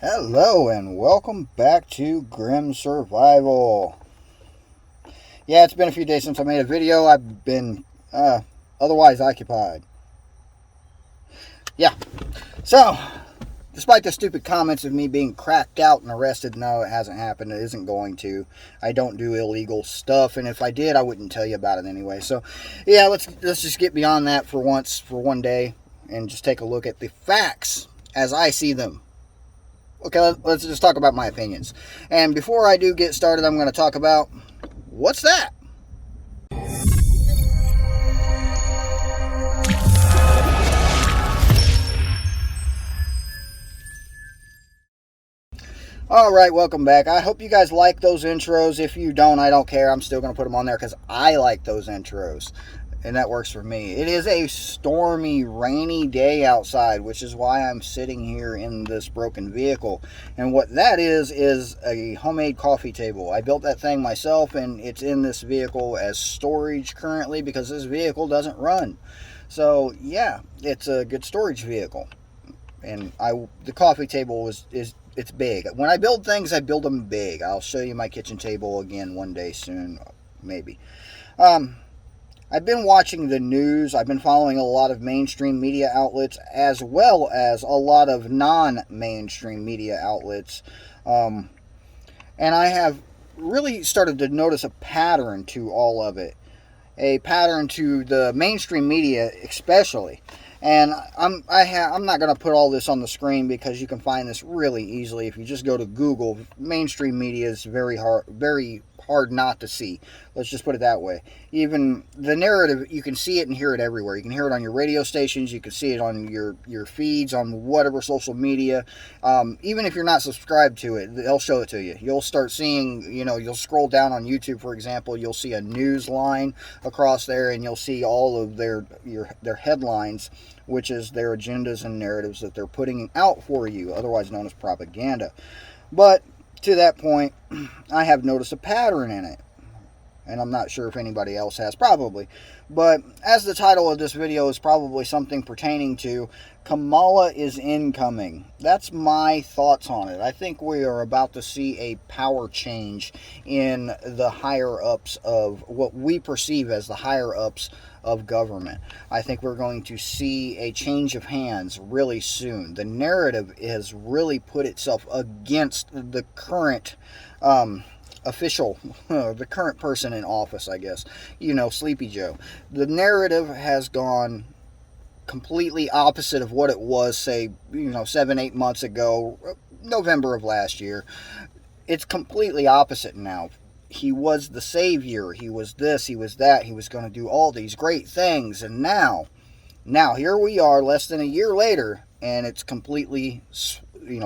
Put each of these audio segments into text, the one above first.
Hello and welcome back to Grim Survival. Yeah, it's been a few days since I made a video. I've been otherwise occupied. Yeah, so despite the stupid comments of me being cracked out and arrested, no, it hasn't happened. It isn't going to. I don't do illegal stuff, and if I did, I wouldn't tell you about it anyway. So, yeah, let's just get beyond that for once, for one day, and just take a look at the facts as I see them. Okay, let's just talk about my opinions. And before I do get started, I'm going to talk about what's that? Alright, welcome back. I hope you guys like those intros. If you don't, I don't care. I'm still going to put them on there because I like those intros. And that works for me. It is a stormy, rainy day outside, which is why I'm sitting here in this broken vehicle. And what that is a homemade coffee table. I built that thing myself, and it's in this vehicle as storage currently because this vehicle doesn't run. So, yeah, it's a good storage vehicle. And the coffee table it's big. When I build things, I build them big. I'll show you my kitchen table again one day soon, maybe. I've been watching the news. I've been following a lot of mainstream media outlets as well as a lot of non-mainstream media outlets. And I have really started to notice a pattern to all of it. A pattern to the mainstream media especially. And I'm not going to put all this on the screen because you can find this really easily if you just go to Google. Mainstream media is very hard not to see. Let's just put it that way. Even the narrative, you can see it and hear it everywhere. You can hear it on your radio stations. You can see it on your feeds, on whatever social media. Even if you're not subscribed to it, they'll show it to you. You'll start seeing, you'll scroll down on YouTube, for example. You'll see a news line across there, and you'll see all of their headlines, which is their agendas and narratives that they're putting out for you, otherwise known as propaganda. But to that point, I have noticed a pattern in it. And I'm not sure if anybody else has, probably. But as the title of this video is probably something pertaining to Kamala is incoming. That's my thoughts on it. I think we are about to see a power change in the higher-ups of what we perceive as the higher-ups of government. I think we're going to see a change of hands really soon. The narrative has really put itself against the current official, the current person in office, I guess. Sleepy Joe. The narrative has gone completely opposite of what it was, say, 7-8 months ago, November of last year. It's completely opposite now. He was the savior. He was this, he was that. He was going to do all these great things. And now here we are less than a year later, and it's completely,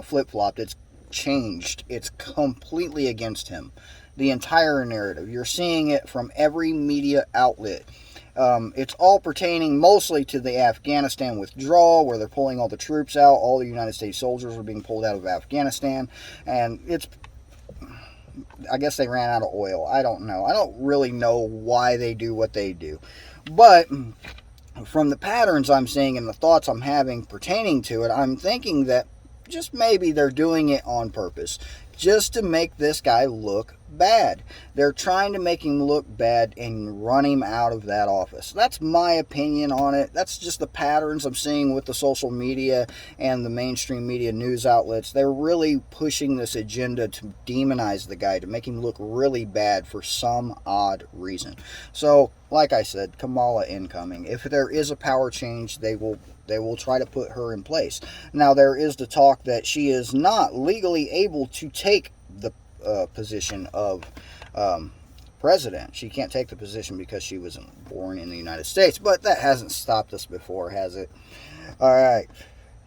flip-flopped. It's changed. It's completely against him. The entire narrative. You're seeing it from every media outlet. It's all pertaining mostly to the Afghanistan withdrawal, where they're pulling all the troops out. All the United States soldiers are being pulled out of Afghanistan, and I guess they ran out of oil. I don't know. I don't really know why they do what they do. But from the patterns I'm seeing and the thoughts I'm having pertaining to it, I'm thinking that just maybe they're doing it on purpose, just to make this guy look bad. They're trying to make him look bad and run him out of that office. That's my opinion on it. That's just the patterns I'm seeing with the social media and the mainstream media news outlets. They're really pushing this agenda to demonize the guy, to make him look really bad for some odd reason. So, like I said, Kamala incoming. If there is a power change, they will try to put her in place. Now, there is the talk that she is not legally able to take the position of president. She can't take the position because she wasn't born in the United States, but that hasn't stopped us before, has it? All right.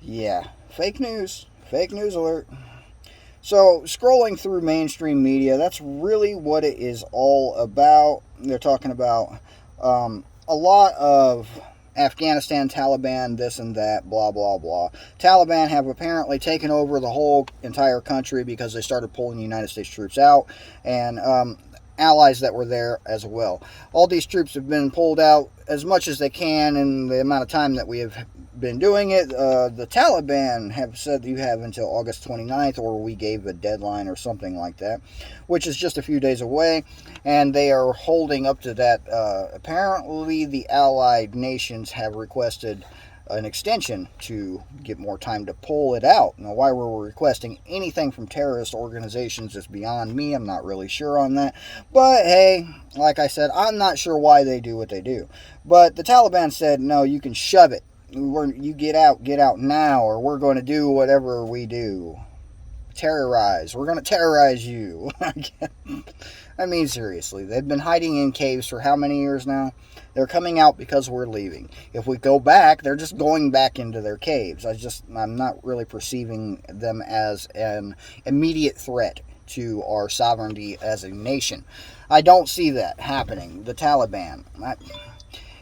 Yeah. Fake news alert. So, scrolling through mainstream media, that's really what it is all about. They're talking about a lot of Afghanistan, Taliban, this and that, blah, blah, blah. Taliban have apparently taken over the whole entire country because they started pulling the United States troops out. And allies that were there as well. All these troops have been pulled out as much as they can in the amount of time that we have been doing it. The Taliban have said you have until August 29th, or we gave a deadline or something like that, which is just a few days away, and they are holding up to that. Apparently, the allied nations have requested an extension to get more time to pull it out. Now, why we're requesting anything from terrorist organizations is beyond me. I'm not really sure on that. But hey, like I said, I'm not sure why they do what they do. But the Taliban said, no, you can shove it. You get out now, or we're going to do whatever we do. Terrorize. We're going to terrorize you. I mean, seriously, they've been hiding in caves for how many years now? They're coming out because we're leaving. If we go back, they're just going back into their caves. I'm not really perceiving them as an immediate threat to our sovereignty as a nation. I don't see that happening. The Taliban.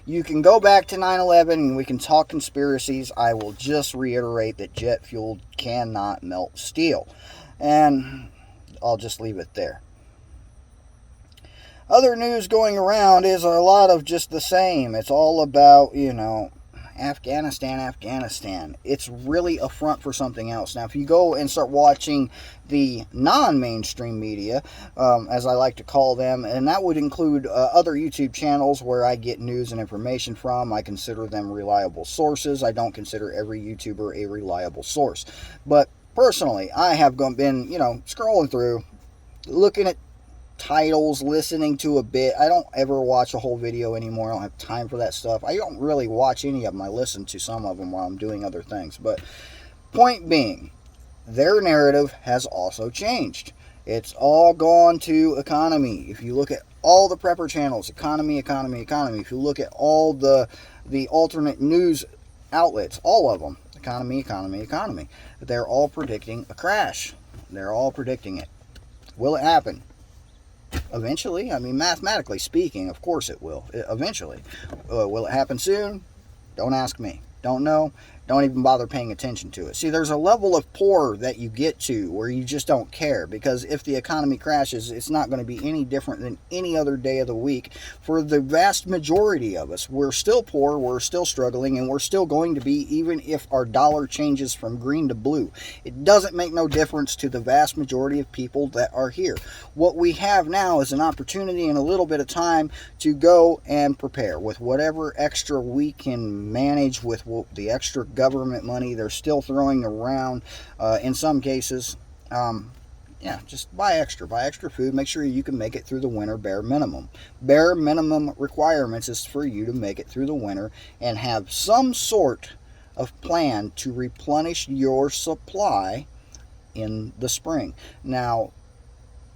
You can go back to 9/11 and we can talk conspiracies. I will just reiterate that jet fuel cannot melt steel. And I'll just leave it there. Other news going around is a lot of just the same. It's all about, Afghanistan. It's really a front for something else. Now, if you go and start watching the non-mainstream media, as I like to call them, and that would include other YouTube channels where I get news and information from, I consider them reliable sources. I don't consider every YouTuber a reliable source. But personally, I have been, scrolling through, looking at titles, listening to a bit. I don't ever watch a whole video anymore. I don't have time for that stuff. I don't really watch any of them. I listen to some of them while I'm doing other things. But point being, their narrative has also changed. It's all gone to economy. If you look at all the prepper channels, economy. If you look at all the alternate news outlets, all of them, economy. They're all predicting a crash. They're all predicting it. Will it happen? Eventually. I mean, mathematically speaking, of course it will. Eventually. Will it happen soon? Don't ask me. Don't know. Don't even bother paying attention to it. See, there's a level of poor that you get to where you just don't care, because if the economy crashes, it's not going to be any different than any other day of the week. For the vast majority of us, we're still poor, we're still struggling, and we're still going to be, even if our dollar changes from green to blue. It doesn't make no difference to the vast majority of people that are here. What we have now is an opportunity and a little bit of time to go and prepare with whatever extra we can manage, with the extra government money they're still throwing around in some cases. Just buy extra food. Make sure you can make it through the winter. Bare minimum requirements is for you to make it through the winter and have some sort of plan to replenish your supply in the spring. Now,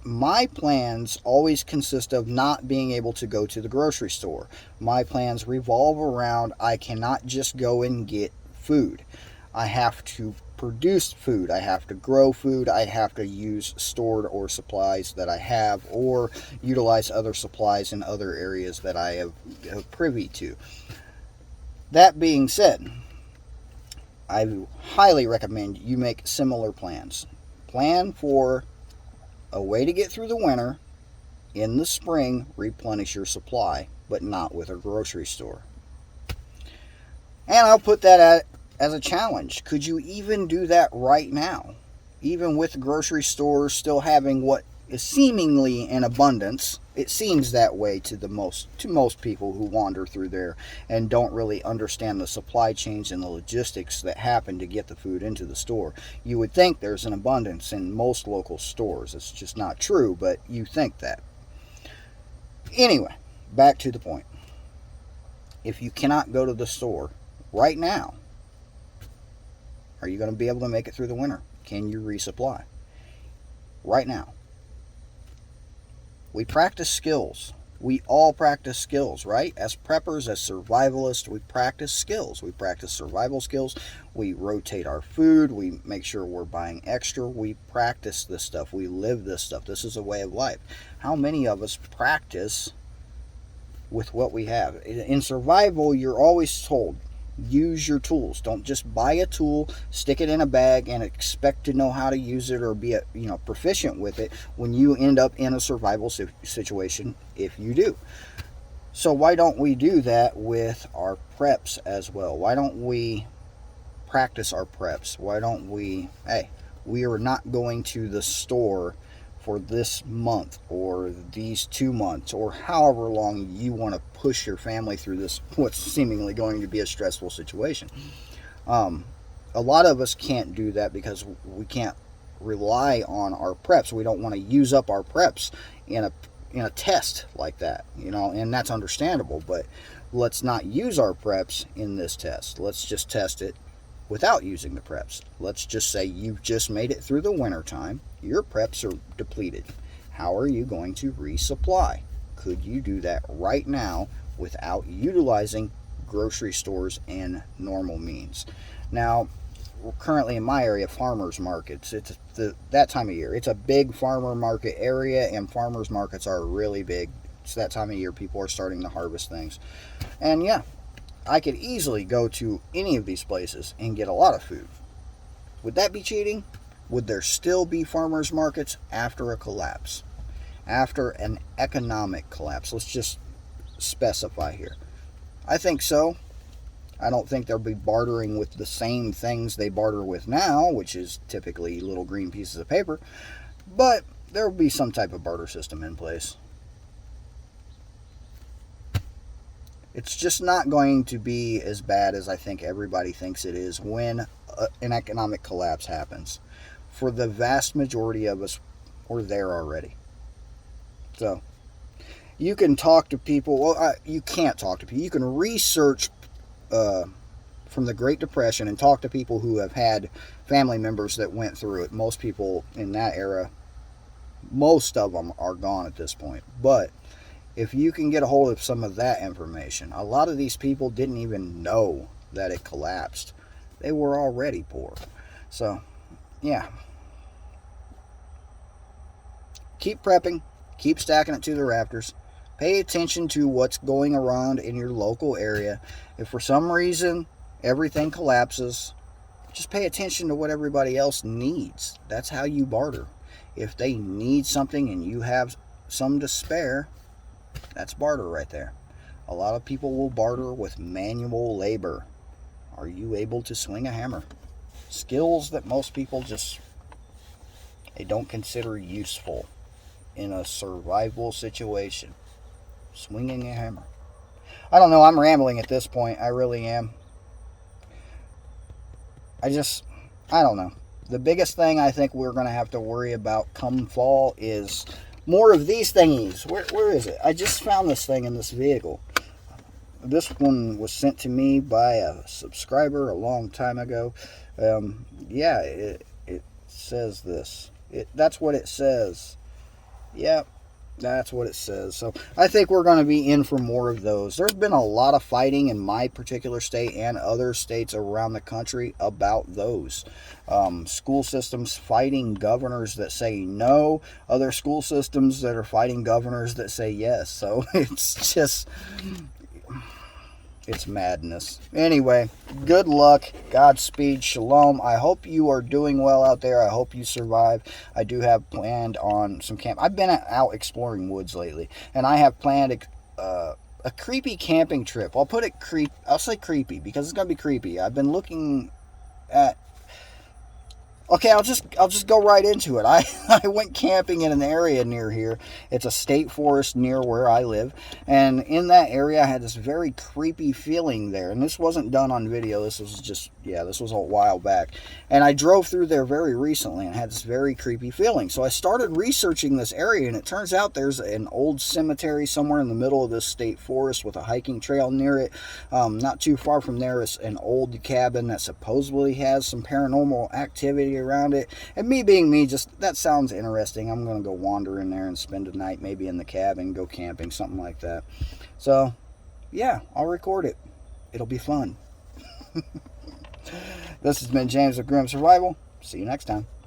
my plans always consist of not being able to go to the grocery store. My plans revolve around, I cannot just go and get food. I have to produce food. I have to grow food. I have to use stored or supplies that I have, or utilize other supplies in other areas that I have privy to. That being said, I highly recommend you make similar plans. Plan for a way to get through the winter. In the spring, replenish your supply, but not with a grocery store. And I'll put that as a challenge. Could you even do that right now? Even with grocery stores still having what is seemingly in abundance. It seems that way to most people who wander through there and don't really understand the supply chains and the logistics that happen to get the food into the store. You would think there's an abundance in most local stores. It's just not true, but you think that. Anyway, back to the point. If you cannot go to the store right now, are you going to be able to make it through the winter? Can you resupply? Right now. We practice skills. We all practice skills, right? As preppers, as survivalists, we practice skills. We practice survival skills. We rotate our food. We make sure we're buying extra. We practice this stuff. We live this stuff. This is a way of life. How many of us practice with what we have? In survival, you're always told, Use your tools. Don't just buy a tool, stick it in a bag, and expect to know how to use it or be proficient with it when you end up in a survival situation, if you do. So why don't we do that with our preps as well? Why don't we practice our preps? Why don't we, hey, we are not going to the store for this month or these 2 months or however long you want to push your family through this, what's seemingly going to be a stressful situation. A lot of us can't do that because we can't rely on our preps. We don't want to use up our preps in a test like that, and that's understandable. But let's not use our preps in this test. Let's just test it without using the preps. Let's just say you've just made it through the winter time. Your preps are depleted. How are you going to resupply? Could you do that right now without utilizing grocery stores and normal means? Now, we're currently in my area, farmers markets. It's that time of year. It's a big farmer market area, and farmers markets are really big. It's that time of year. People are starting to harvest things. And yeah, I could easily go to any of these places and get a lot of food. Would that be cheating? Would there still be farmers markets after a collapse? After an economic collapse? Let's just specify here. I think so. I don't think they'll be bartering with the same things they barter with now, which is typically little green pieces of paper, but there will be some type of barter system in place. It's just not going to be as bad as I think everybody thinks it is when an economic collapse happens. For the vast majority of us, we're there already. So, you can talk to people. Well, you can't talk to people. You can research from the Great Depression and talk to people who have had family members that went through it. Most people in that era, most of them are gone at this point. But if you can get a hold of some of that information, a lot of these people didn't even know that it collapsed. They were already poor. So, yeah. Keep prepping. Keep stacking it to the rafters. Pay attention to what's going around in your local area. If for some reason everything collapses, just pay attention to what everybody else needs. That's how you barter. If they need something and you have some to spare, that's barter right there. A lot of people will barter with manual labor. Are you able to swing a hammer? Skills that most people they don't consider useful in a survival situation. Swinging a hammer. I don't know, I'm rambling at this point. I really am. I don't know. The biggest thing I think we're going to have to worry about come fall is more of these thingies. Where is it? I just found this thing in this vehicle. This one was sent to me by a subscriber a long time ago. Yeah, it says this. That's what it says. Yep. That's what it says. So I think we're going to be in for more of those. There's been a lot of fighting in my particular state and other states around the country about those. School systems fighting governors that say no. Other school systems that are fighting governors that say yes. So it's madness. Anyway, good luck. Godspeed. Shalom. I hope you are doing well out there. I hope you survive. I do have planned on some camp. I've been out exploring woods lately, and I have planned a creepy camping trip. I'll say creepy because it's gonna be creepy. I've been looking at. Okay, I'll just go right into it. I went camping in an area near here. It's a state forest near where I live. And in that area, I had this very creepy feeling there. And this wasn't done on video. This was a while back. And I drove through there very recently and had this very creepy feeling. So I started researching this area, and it turns out there's an old cemetery somewhere in the middle of this state forest with a hiking trail near it. Not too far from there is an old cabin that supposedly has some paranormal activity around it, and me being me, that sounds interesting. I'm gonna go wander in there and spend a night maybe in the cabin, go camping, something like that. So yeah, I'll record it. It'll be fun. This has been James of Grim Survival. See you next time.